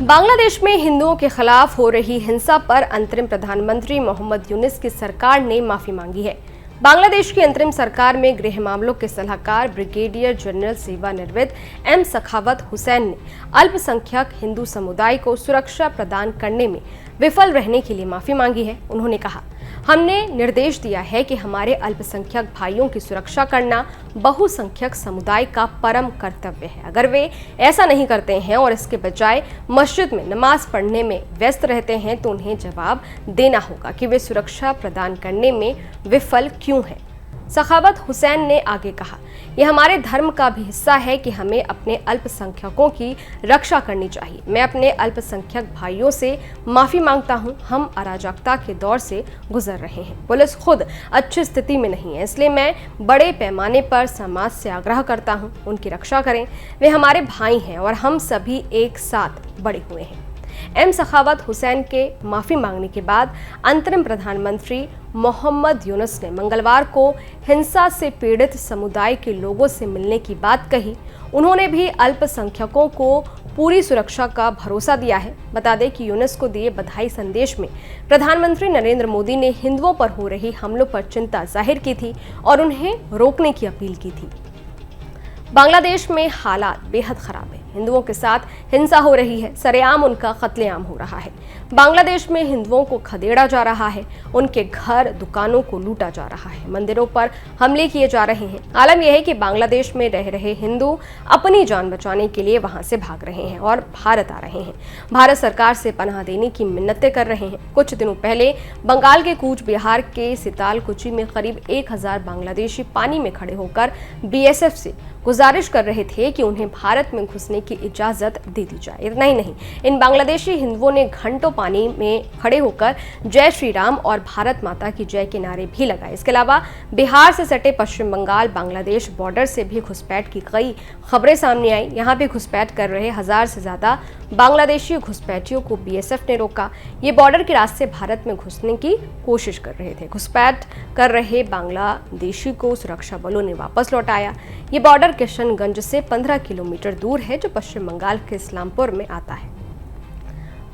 बांग्लादेश में हिंदुओं के खिलाफ हो रही हिंसा पर अंतरिम प्रधानमंत्री मोहम्मद यूनुस की सरकार ने माफी मांगी है। बांग्लादेश की अंतरिम सरकार में गृह मामलों के सलाहकार ब्रिगेडियर जनरल सेवानिवृत्त एम सखावत हुसैन ने अल्पसंख्यक हिंदू समुदाय को सुरक्षा प्रदान करने में विफल रहने के लिए माफी मांगी है। उन्होंने कहा, हमने निर्देश दिया है कि हमारे अल्पसंख्यक भाइयों की सुरक्षा करना बहुसंख्यक समुदाय का परम कर्तव्य है। अगर वे ऐसा नहीं करते हैं और इसके बजाय मस्जिद में नमाज पढ़ने में व्यस्त रहते हैं तो उन्हें जवाब देना होगा कि वे सुरक्षा प्रदान करने में विफल क्यों हैं। सखावत हुसैन ने आगे कहा, यह हमारे धर्म का भी हिस्सा है कि हमें अपने अल्पसंख्यकों की रक्षा करनी चाहिए। मैं अपने अल्पसंख्यक भाइयों से माफी मांगता हूं। हम अराजकता के दौर से गुजर रहे हैं। पुलिस खुद अच्छी स्थिति में नहीं है, इसलिए मैं बड़े पैमाने पर समाज से आग्रह करता हूं, उनकी रक्षा करें। वे हमारे भाई हैं और हम सभी एक साथ बड़े हुए हैं। एम सखावत हुसैन के माफी मांगने के बाद अंतरिम प्रधानमंत्री मोहम्मद यूनुस ने मंगलवार को हिंसा से पीड़ित समुदाय के लोगों से मिलने की बात कही। उन्होंने भी अल्पसंख्यकों को पूरी सुरक्षा का भरोसा दिया है। बता दें कि यूनुस को दिए बधाई संदेश में प्रधानमंत्री नरेंद्र मोदी ने हिंदुओं पर हो रही हमलों पर चिंता जाहिर की थी और उन्हें रोकने की अपील की थी। बांग्लादेश में हालात बेहद खराब है। हिंदुओं के साथ हिंसा हो रही है, सरेआम उनका कत्लेआम हो रहा है। बांग्लादेश में हिंदुओं को खदेड़ा जा रहा है, उनके घर दुकानों को लूटा जा रहा है, मंदिरों पर हमले किए जा रहे हैं। आलम यह है कि बांग्लादेश में रह रहे हिंदू अपनी जान बचाने के लिए वहां से भाग रहे हैं और भारत आ रहे हैं। भारत सरकार से पनाह देने की मिन्नतें कर रहे हैं। कुछ दिनों पहले बंगाल के कूच बिहार के सितालकुची में करीब 1000 बांग्लादेशी पानी में खड़े होकर बीएसएफ से गुजारिश कर रहे थे कि उन्हें भारत में घुसने की इजाजत दे दी जाए। इतना ही नहीं, इन बांग्लादेशी हिंदुओं ने घंटों पानी में खड़े होकर जय श्री राम और भारत माता की जय के नारे भी लगाए। इसके अलावा बिहार से सटे पश्चिम बंगाल बांग्लादेश बॉर्डर से भी घुसपैठ की कई खबरें सामने आई। यहाँ भी घुसपैठ कर रहे 1000 से ज्यादा बांग्लादेशी घुसपैठियों को बीएसएफ ने रोका। ये बॉर्डर के रास्ते भारत में घुसने की कोशिश कर रहे थे। घुसपैठ कर रहे बांग्लादेशी को सुरक्षा बलों ने वापस लौटाया। ये बॉर्डर किशनगंज से 15 किलोमीटर दूर है, जो पश्चिम बंगाल के इस्लामपुर में आता है।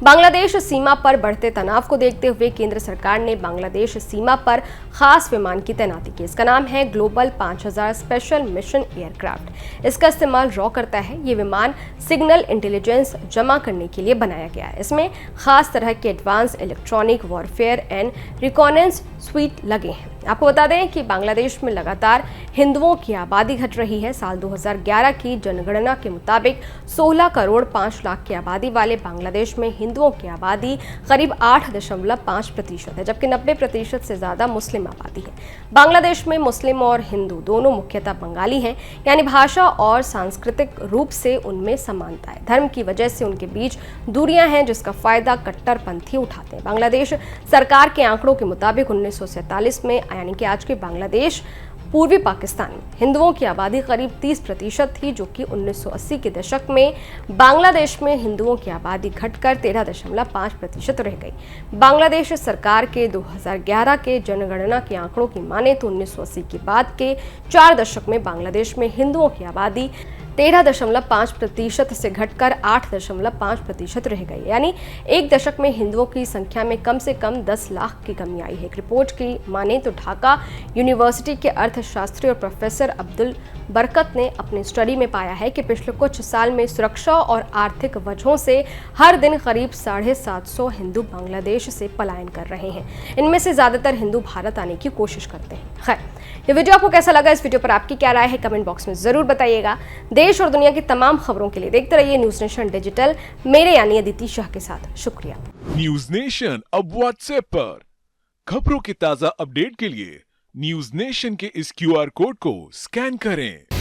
बांग्लादेश सीमा पर बढ़ते तनाव को देखते हुए केंद्र सरकार ने बांग्लादेश सीमा पर खास विमान की तैनाती की। इसका नाम है ग्लोबल 5000 स्पेशल मिशन एयरक्राफ्ट। इसका इस्तेमाल रॉ करता है। ये विमान सिग्नल इंटेलिजेंस जमा करने के लिए बनाया गया है। इसमें खास तरह के advance electronic warfare and reconnaissance suite लगे हैं। आपको बता दें कि बांग्लादेश में लगातार हिंदुओं की आबादी घट रही है। साल 2011 की जनगणना के मुताबिक 16 करोड़ 5 लाख की आबादी वाले बांग्लादेश में हिंदुओं की आबादी करीब 8.5% है, जबकि 90% से ज्यादा मुस्लिम आबादी है। बांग्लादेश में मुस्लिम और हिंदू दोनों मुख्यतः बंगाली हैं, यानी भाषा और सांस्कृतिक रूप से उनमें समानता है। धर्म की वजह से उनके बीच दूरियां हैं, जिसका फायदा कट्टरपंथी उठाते हैं। बांग्लादेश सरकार के आंकड़ों के मुताबिक 1947 में, यानी कि आज के बांग्लादेश पूर्वी पाकिस्तान में, हिंदुओं की आबादी करीब 30% थी, जो कि 1980 के दशक में बांग्लादेश में हिंदुओं की आबादी घटकर 13.5% रह गई। बांग्लादेश सरकार के 2011 के जनगणना के आंकड़ों की माने तो 1980 के बाद के 4 दशक में बांग्लादेश में हिंदुओं की आबादी 13.5% से घटकर 8.5% रह गई। यानी एक दशक में हिंदुओं की संख्या में कम से कम 10 लाख की कमी आई है। एक रिपोर्ट की माने तो ढाका यूनिवर्सिटी के अर्थशास्त्री और प्रोफेसर अब्दुल बरकत ने अपनी स्टडी में पाया है कि पिछले कुछ साल में सुरक्षा और आर्थिक वजहों से हर दिन करीब 750 हिंदू बांग्लादेश से पलायन कर रहे हैं। इनमें से ज्यादातर हिंदू भारत आने की कोशिश करते हैं। खैर, ये वीडियो आपको कैसा लगा? इस वीडियो पर आपकी क्या राय है? कमेंट बॉक्स में जरूर बताइएगा। देश और दुनिया की तमाम खबरों के लिए देखते रहिए न्यूज नेशन डिजिटल, मेरे यानी अदिति शाह के साथ। शुक्रिया। न्यूज नेशन अब व्हाट्सएप पर खबरों के ताजा अपडेट के लिए न्यूज नेशन के इस क्यूआर कोड को स्कैन करें।